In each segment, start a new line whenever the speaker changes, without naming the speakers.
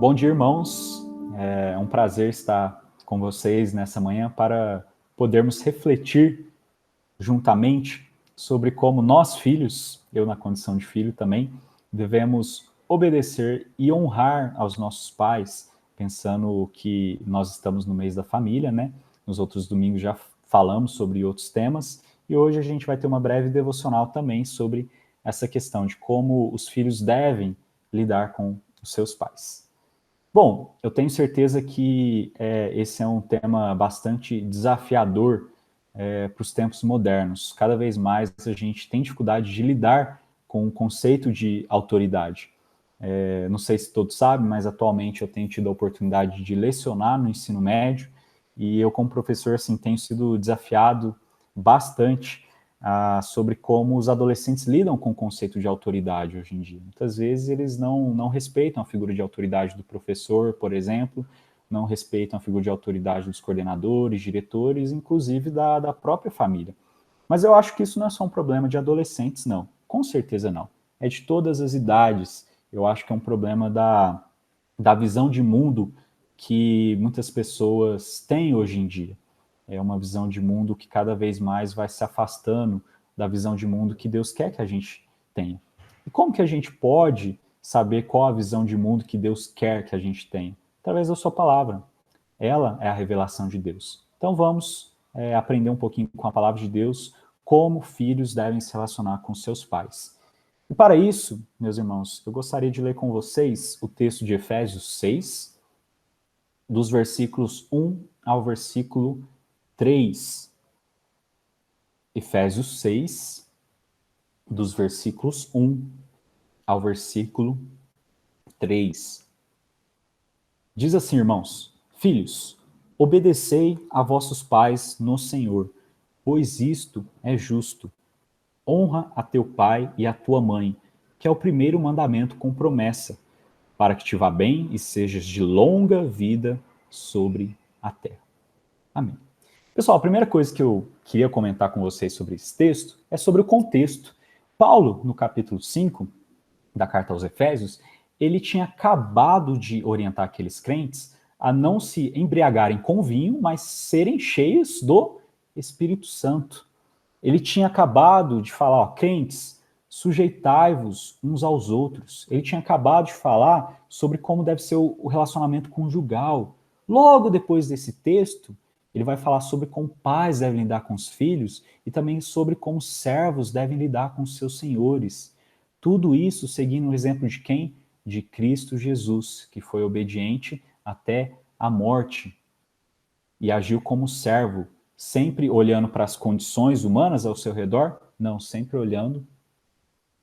Bom dia, irmãos. É um prazer estar com vocês nessa manhã para podermos refletir juntamente sobre como nós, filhos, eu na condição de filho também, devemos obedecer e honrar aos nossos pais, pensando que nós estamos no mês da família, né? Nos outros domingos já falamos sobre outros temas e hoje a gente vai ter uma breve devocional também sobre essa questão de como os filhos devem lidar com os seus pais. Bom, eu tenho certeza que esse é um tema bastante desafiador para os tempos modernos. Cada vez mais a gente tem dificuldade de lidar com o conceito de autoridade. Não sei se todos sabem, mas atualmente eu tenho tido a oportunidade de lecionar no ensino médio e eu, como professor, assim, tenho sido desafiado bastante sobre como os adolescentes lidam com o conceito de autoridade hoje em dia. Muitas vezes eles não respeitam a figura de autoridade do professor, por exemplo, não respeitam a figura de autoridade dos coordenadores, diretores, inclusive da própria família. Mas eu acho que isso não é só um problema de adolescentes, não. Com certeza não. É de todas as idades. Eu acho que é um problema da visão de mundo que muitas pessoas têm hoje em dia. É uma visão de mundo que cada vez mais vai se afastando da visão de mundo que Deus quer que a gente tenha. E como que a gente pode saber qual a visão de mundo que Deus quer que a gente tenha? Através da sua palavra. Ela é a revelação de Deus. Então vamos aprender um pouquinho com a palavra de Deus como filhos devem se relacionar com seus pais. E para isso, meus irmãos, eu gostaria de ler com vocês o texto de Efésios 6, dos versículos 1 ao versículo 3. Efésios 6, dos versículos 1 ao versículo 3. Diz assim, irmãos: Filhos, obedecei a vossos pais no Senhor, pois isto é justo. Honra a teu pai e a tua mãe, que é o primeiro mandamento com promessa, para que te vá bem e sejas de longa vida sobre a terra. Amém. Pessoal, a primeira coisa que eu queria comentar com vocês sobre esse texto é sobre o contexto. Paulo, no capítulo 5 da carta aos Efésios, ele tinha acabado de orientar aqueles crentes a não se embriagarem com vinho, mas serem cheios do Espírito Santo. Ele tinha acabado de falar, ó, crentes, sujeitai-vos uns aos outros. Ele tinha acabado de falar sobre como deve ser o relacionamento conjugal. Logo depois desse texto, ele vai falar sobre como pais devem lidar com os filhos e também sobre como servos devem lidar com os seus senhores. Tudo isso seguindo o exemplo de quem? De Cristo Jesus, que foi obediente até a morte e agiu como servo, sempre olhando para as condições humanas ao seu redor? Não, sempre olhando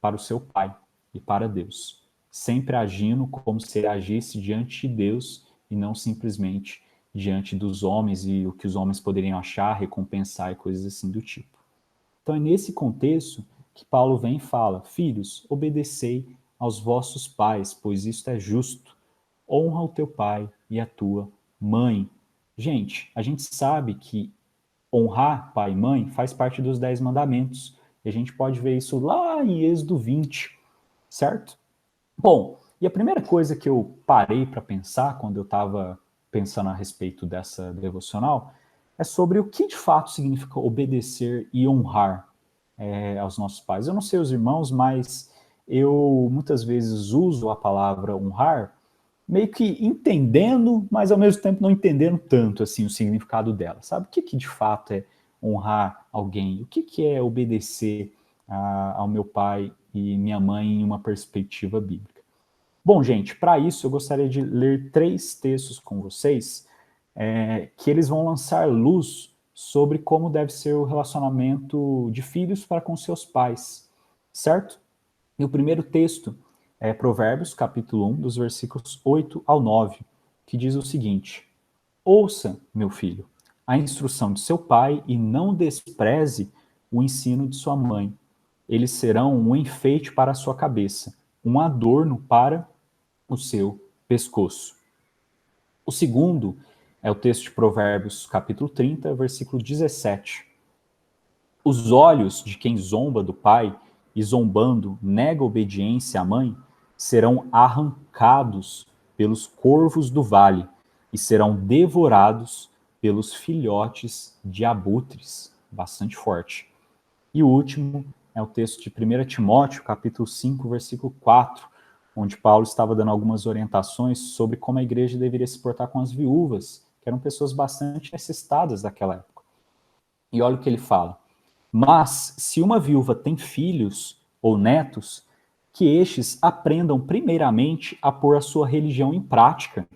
para o seu Pai e para Deus. Sempre agindo como se ele agisse diante de Deus e não simplesmente diante dos homens e o que os homens poderiam achar, recompensar e coisas assim do tipo. Então é nesse contexto que Paulo vem e fala: Filhos, obedecei aos vossos pais, pois isto é justo. Honra o teu pai e a tua mãe. Gente, a gente sabe que honrar pai e mãe faz parte dos 10 mandamentos. E a gente pode ver isso lá em Êxodo 20, certo? Bom, e a primeira coisa que eu parei para pensar quando eu estava pensando a respeito dessa devocional é sobre o que de fato significa obedecer e honrar aos nossos pais. Eu não sei os irmãos, mas eu muitas vezes uso a palavra honrar meio que entendendo, mas ao mesmo tempo não entendendo tanto assim o significado dela. Sabe o que de fato é honrar alguém? O que é obedecer ao meu pai e minha mãe em uma perspectiva bíblica? Bom, gente, para isso eu gostaria de ler 3 textos com vocês que eles vão lançar luz sobre como deve ser o relacionamento de filhos para com seus pais, certo? E o primeiro texto é Provérbios, capítulo 1, dos versículos 8 ao 9, que diz o seguinte: Ouça, meu filho, a instrução de seu pai e não despreze o ensino de sua mãe. Eles serão um enfeite para a sua cabeça, um adorno para o seu pescoço. O segundo é o texto de Provérbios, capítulo 30, versículo 17. Os olhos de quem zomba do pai e zombando nega obediência à mãe serão arrancados pelos corvos do vale, e serão devorados pelos filhotes de abutres. Bastante forte. E o último é o texto de 1 Timóteo, capítulo 5, versículo 4, onde Paulo estava dando algumas orientações sobre como a igreja deveria se portar com as viúvas, que eram pessoas bastante necessitadas daquela época. E olha o que ele fala. Mas, se uma viúva tem filhos ou netos, que estes aprendam primeiramente a pôr a sua religião em prática,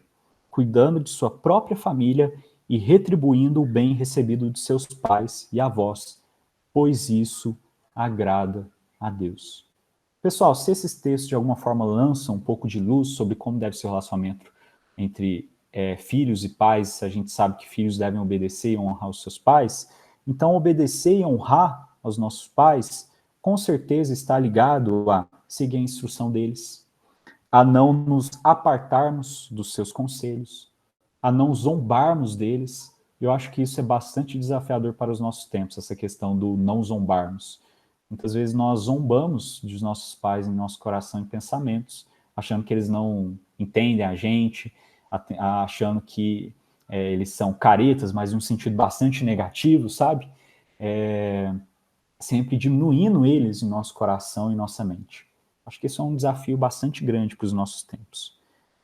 cuidando de sua própria família e retribuindo o bem recebido de seus pais e avós, pois isso agrada a Deus. Pessoal, se esses textos de alguma forma lançam um pouco de luz sobre como deve ser o relacionamento entre filhos e pais, a gente sabe que filhos devem obedecer e honrar os seus pais, então obedecer e honrar aos nossos pais, com certeza está ligado a seguir a instrução deles, a não nos apartarmos dos seus conselhos, a não zombarmos deles. Eu acho que isso é bastante desafiador para os nossos tempos, essa questão do não zombarmos. Muitas vezes nós zombamos dos nossos pais em nosso coração e pensamentos, achando que eles não entendem a gente, achando que eles são caretas, mas em um sentido bastante negativo, sabe? Sempre diminuindo eles em nosso coração e nossa mente. Acho que isso é um desafio bastante grande para os nossos tempos.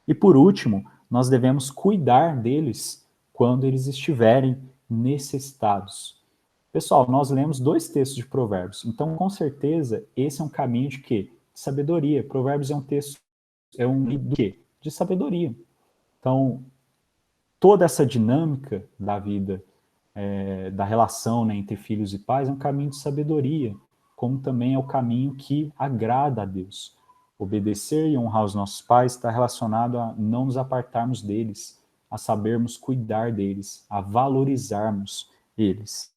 E por último, nós devemos cuidar deles quando eles estiverem necessitados. Pessoal, nós lemos 2 textos de Provérbios, então com certeza esse é um caminho de quê? De sabedoria. Provérbios é um texto, é um livro de quê? De sabedoria. Então, toda essa dinâmica da vida, da relação, né, entre filhos e pais, é um caminho de sabedoria, como também é o caminho que agrada a Deus. Obedecer e honrar os nossos pais está relacionado a não nos apartarmos deles, a sabermos cuidar deles, a valorizarmos eles.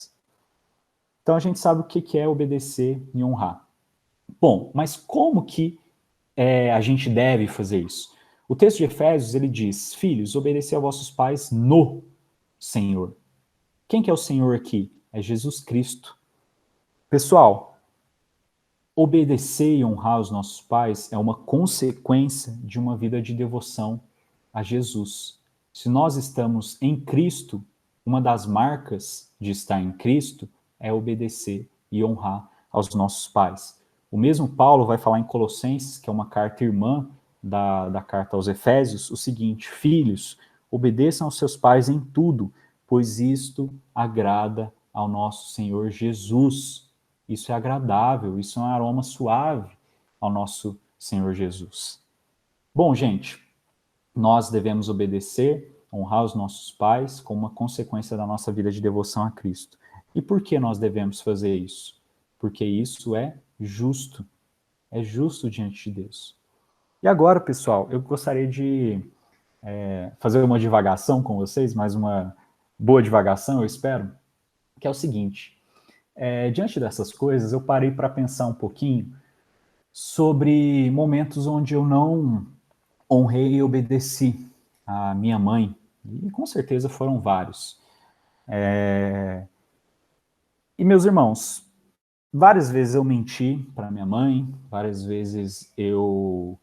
Então a gente sabe o que é obedecer e honrar. Bom, mas como que a gente deve fazer isso? O texto de Efésios, ele diz, filhos, obedecei a vossos pais no Senhor. Quem que é o Senhor aqui? É Jesus Cristo. Pessoal, obedecer e honrar os nossos pais é uma consequência de uma vida de devoção a Jesus. Se nós estamos em Cristo, uma das marcas de estar em Cristo é obedecer e honrar aos nossos pais. O mesmo Paulo vai falar em Colossenses, que é uma carta irmã da carta aos Efésios, o seguinte, filhos, obedeçam aos seus pais em tudo, pois isto agrada ao nosso Senhor Jesus. Isso é agradável, isso é um aroma suave ao nosso Senhor Jesus. Bom, gente, nós devemos obedecer, honrar os nossos pais como uma consequência da nossa vida de devoção a Cristo. E por que nós devemos fazer isso? Porque isso é justo diante de Deus. E agora, pessoal, eu gostaria de fazer uma divagação com vocês, mais uma boa divagação, eu espero, que é o seguinte, diante dessas coisas, eu parei para pensar um pouquinho sobre momentos onde eu não honrei e obedeci a minha mãe, e com certeza foram vários. E meus irmãos, várias vezes eu menti para minha mãe, várias vezes eu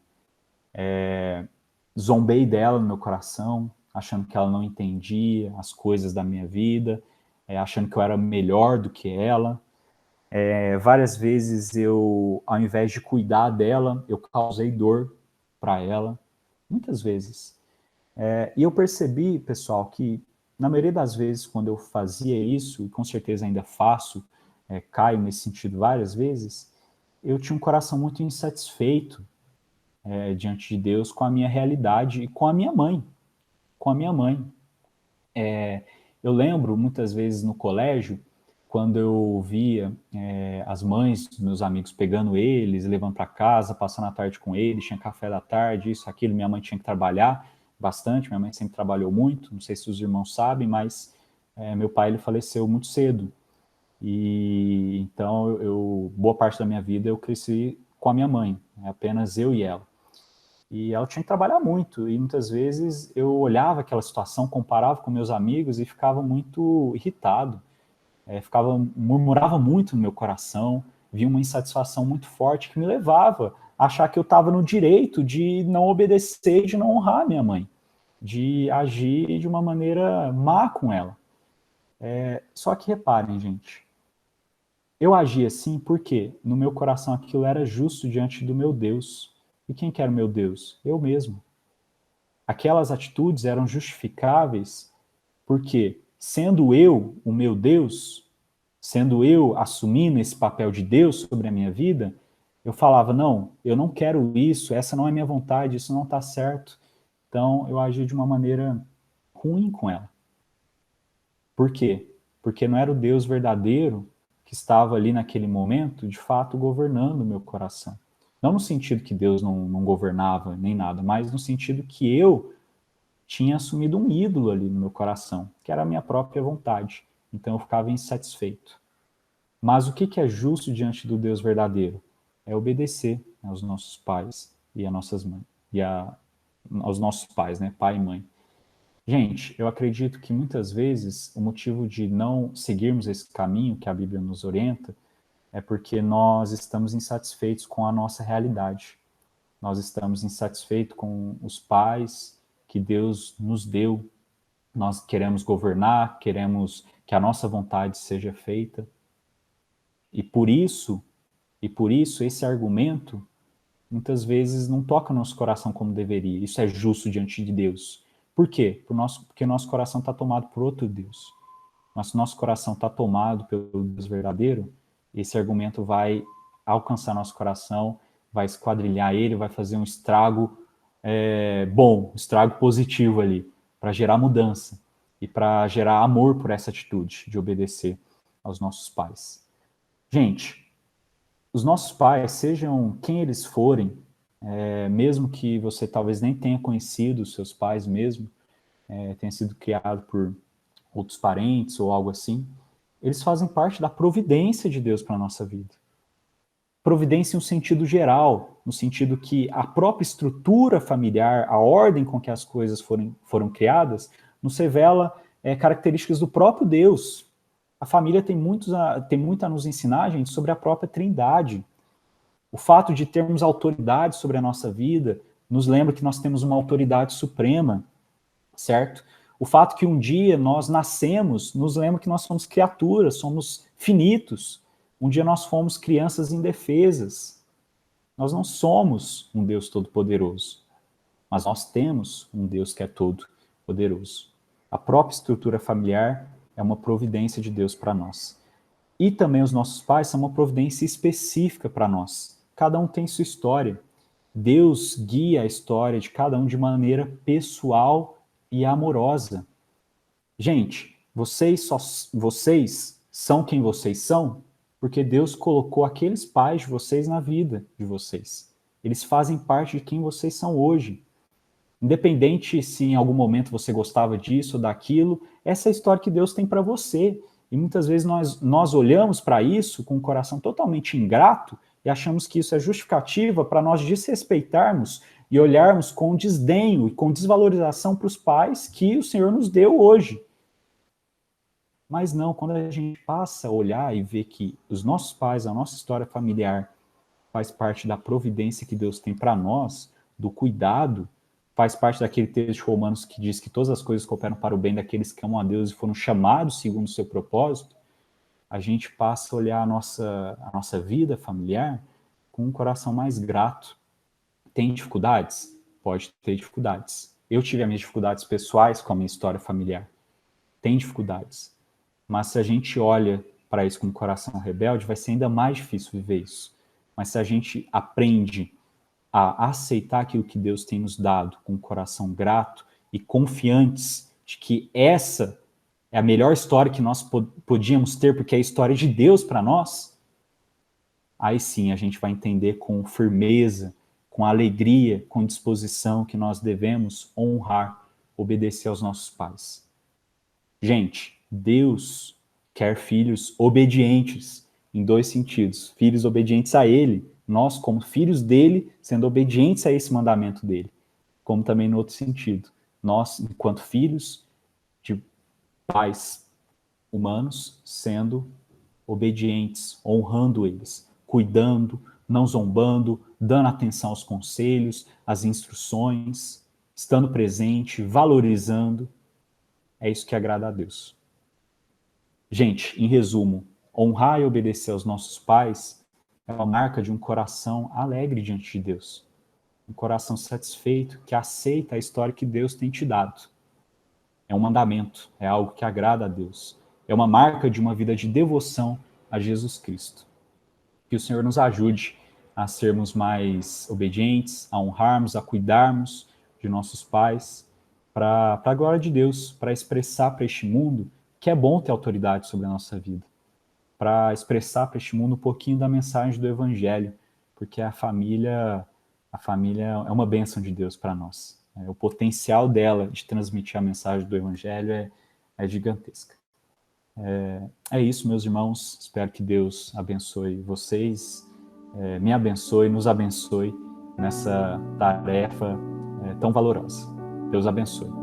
zombei dela no meu coração, achando que ela não entendia as coisas da minha vida, achando que eu era melhor do que ela. Várias vezes eu, ao invés de cuidar dela, eu causei dor para ela, muitas vezes. E eu percebi, pessoal, que na maioria das vezes, quando eu fazia isso, e com certeza ainda faço, caio nesse sentido várias vezes, eu tinha um coração muito insatisfeito diante de Deus com a minha realidade e com a minha mãe. Com a minha mãe. Eu lembro, muitas vezes no colégio, quando eu via as mães dos meus amigos pegando eles, levando para casa, passando a tarde com eles, tinha café da tarde, isso, aquilo, minha mãe tinha que trabalhar bastante, minha mãe sempre trabalhou muito, não sei se os irmãos sabem, mas meu pai ele faleceu muito cedo. E então boa parte da minha vida eu cresci com a minha mãe, apenas eu e ela. E ela tinha que trabalhar muito, e muitas vezes eu olhava aquela situação, comparava com meus amigos e ficava muito irritado, murmurava muito no meu coração, via uma insatisfação muito forte que me levava achar que eu estava no direito de não obedecer, de não honrar minha mãe, de agir de uma maneira má com ela. Só que reparem, gente, eu agi assim porque no meu coração aquilo era justo diante do meu Deus. E quem que era o meu Deus? Eu mesmo. Aquelas atitudes eram justificáveis porque, sendo eu o meu Deus, sendo eu assumindo esse papel de Deus sobre a minha vida, eu falava, não, eu não quero isso, essa não é minha vontade, isso não está certo. Então, eu agi de uma maneira ruim com ela. Por quê? Porque não era o Deus verdadeiro que estava ali naquele momento, de fato, governando o meu coração. Não no sentido que Deus não governava nem nada, mas no sentido que eu tinha assumido um ídolo ali no meu coração, que era a minha própria vontade. Então eu ficava insatisfeito. Mas o que é justo diante do Deus verdadeiro? É obedecer aos nossos pais e às nossas mães, aos nossos pais, né? Pai e mãe. Gente, eu acredito que muitas vezes o motivo de não seguirmos esse caminho que a Bíblia nos orienta é porque nós estamos insatisfeitos com a nossa realidade. Nós estamos insatisfeitos com os pais que Deus nos deu. Nós queremos governar, queremos que a nossa vontade seja feita. E por isso esse argumento muitas vezes não toca no nosso coração como deveria. Isso é justo diante de Deus. Por quê? Porque o nosso coração está tomado por outro Deus. Mas se o nosso coração está tomado pelo Deus verdadeiro, esse argumento vai alcançar nosso coração, vai esquadrilhar ele, vai fazer um estrago bom, um estrago positivo ali, para gerar mudança e para gerar amor por essa atitude de obedecer aos nossos pais. Gente, os nossos pais, sejam quem eles forem, mesmo que você talvez nem tenha conhecido os seus pais mesmo, tenha sido criado por outros parentes ou algo assim, eles fazem parte da providência de Deus para a nossa vida. Providência em um sentido geral, no sentido que a própria estrutura familiar, a ordem com que as coisas foram criadas, nos revela características do próprio Deus. A família tem muito a nos ensinar, gente, sobre a própria Trindade. O fato de termos autoridade sobre a nossa vida nos lembra que nós temos uma autoridade suprema, certo? O fato que um dia nós nascemos nos lembra que nós somos criaturas, somos finitos. Um dia nós fomos crianças indefesas. Nós não somos um Deus todo-poderoso, mas nós temos um Deus que é todo-poderoso. A própria estrutura familiar é uma providência de Deus para nós. E também os nossos pais são uma providência específica para nós. Cada um tem sua história. Deus guia a história de cada um de maneira pessoal e amorosa. Gente, vocês são quem vocês são porque Deus colocou aqueles pais de vocês na vida de vocês. Eles fazem parte de quem vocês são hoje. Independente se em algum momento você gostava disso ou daquilo, essa é a história que Deus tem para você. E muitas vezes nós olhamos para isso com um coração totalmente ingrato e achamos que isso é justificativa para nós desrespeitarmos e olharmos com desdenho e com desvalorização para os pais que o Senhor nos deu hoje. Mas não, quando a gente passa a olhar e ver que os nossos pais, a nossa história familiar faz parte da providência que Deus tem para nós, do cuidado, faz parte daquele texto de Romanos que diz que todas as coisas cooperam para o bem daqueles que amam a Deus e foram chamados segundo o seu propósito, a gente passa a olhar a nossa vida familiar com um coração mais grato. Tem dificuldades? Pode ter dificuldades. Eu tive as minhas dificuldades pessoais com a minha história familiar. Tem dificuldades. Mas se a gente olha para isso com um coração rebelde, vai ser ainda mais difícil viver isso. Mas se a gente aprende a aceitar aquilo que Deus tem nos dado com um coração grato e confiantes de que essa é a melhor história que nós podíamos ter, porque é a história de Deus para nós, aí sim a gente vai entender com firmeza, com alegria, com disposição que nós devemos honrar, obedecer aos nossos pais. Gente, Deus quer filhos obedientes em dois sentidos. Filhos obedientes a Ele, nós como filhos dele, sendo obedientes a esse mandamento dele. Como também no outro sentido. Nós, enquanto filhos de pais humanos, sendo obedientes, honrando eles, cuidando, não zombando, dando atenção aos conselhos, às instruções, estando presente, valorizando. É isso que agrada a Deus. Gente, em resumo, honrar e obedecer aos nossos pais é uma marca de um coração alegre diante de Deus. Um coração satisfeito, que aceita a história que Deus tem te dado. É um mandamento, é algo que agrada a Deus. É uma marca de uma vida de devoção a Jesus Cristo. Que o Senhor nos ajude a sermos mais obedientes, a honrarmos, a cuidarmos de nossos pais, para a glória de Deus, para expressar para este mundo que é bom ter autoridade sobre a nossa vida, para expressar para este mundo um pouquinho da mensagem do Evangelho, porque a família é uma bênção de Deus para nós. O potencial dela de transmitir a mensagem do Evangelho é gigantesca. É isso, meus irmãos. Espero que Deus abençoe vocês, me abençoe, nos abençoe nessa tarefa tão valorosa. Deus abençoe.